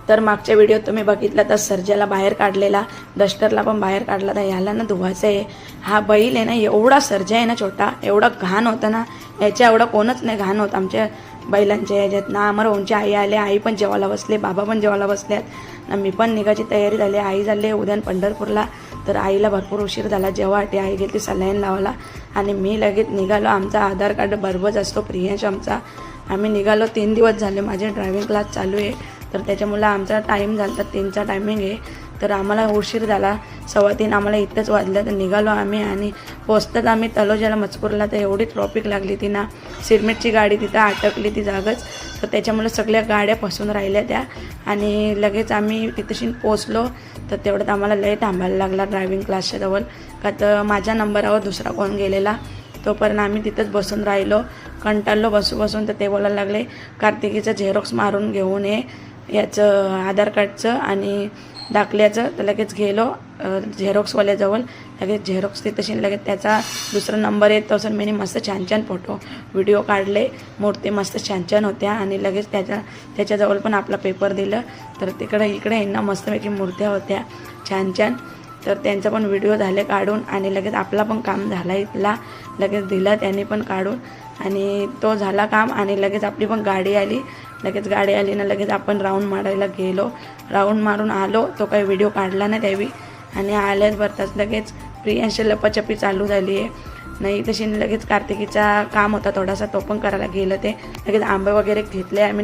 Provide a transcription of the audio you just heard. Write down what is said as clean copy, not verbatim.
तर मागच्या व्हिडिओत तुम्ही बघितलं तर सर्जाला बाहेर काढलेला, डस्टरला पण बाहेर काढला. तर ह्याला ना धुवायचं आहे. हा बैल आहे ना एवढा सर्जा आहे ना छोटा, एवढा घाण होता ना, याच्या एवढा कोणच नाही घाण होत आमच्या बैलांच्या ह्याच्यात ना. आम्हाला ओंची आई आले, आई पण जेवायला बसले, बाबा पण जेवायला बसल्यात ना. मी पण निघायची तयारी झाली. आई झाली उद्या पंढरपूरला. तर आईला भरपूर उशीर झाला जेव्हा आई गेली सलाईन लावायला आणि मी लगेच निघालो. आमचा आधार कार्ड बरोबरच असतो प्रियांश आमचा. आम्ही निघालो. 3 दिवस झाले माझे ड्रायव्हिंग क्लास चालू आहे. तर त्याच्यामुळे आमचा टाईम झाला, तर 3चा टायमिंग आहे. तर आम्हाला उशीर झाला, 3:15 आम्हाला इथंच वाजलं. तर निघालो आम्ही आणि पोचतात आम्ही तलोजाला मजकूरला. तर एवढी ट्रॉफिक लागली ती ना, सिरमेटची गाडी तिथं अटकली ती जागच. तर त्याच्यामुळे सगळ्या गाड्या फसून राहिल्या त्या आणि लगेच आम्ही तिथेशी पोचलो. तर तेवढ्यात आम्हाला लय थांबायला लागला ड्रायव्हिंग क्लासच्या जवळ, का तर माझ्या नंबरावर दुसरा कोण गेलेला. तोपर्यंत आम्ही तिथंच बसून राहिलो, कंटाळलो बसून. तर ते बोलायला लागले कार्तिकीचं झेरॉक्स मारून घेऊन ये याचं आधार कार्डचं आणि दाखल्याचं. तर लगेच गेलो झेरॉक्सवाल्याजवळ. लगेच झेरॉक्स तिथं लगेच त्याचा दुसरा नंबर येत तसं मी मस्त छान फोटो व्हिडिओ काढले. मूर्ती मस्त छान होत्या आणि लगेच त्याच्याजवळ पण आपला पेपर दिलं. तर इकडे यांना मस्तपैकी मूर्त्या होत्या छान. तर त्यांचा पण व्हिडिओ झाले काढून आणि लगेच आपला पण काम झाला इथला. लगेच दिला त्यांनी पण काढून आणि तो झाला काम आणि लगेच आपली पण गाडी आली. लगेच गाडी आली ना, लगेच आपण राऊंड मारायला गेलो. राऊंड मारून आलो. तो काही व्हिडिओ काढला नाही त्यावेळी आणि आल्याच भरताच लगेच प्रियांशी लपाछपी चालू झाली आहे. नाही तशी लगेच कार्तिकीचा काम होता थोडासा, तो पण करायला गेलं. ते लगेच आंबे वगैरे घेतले आम्ही.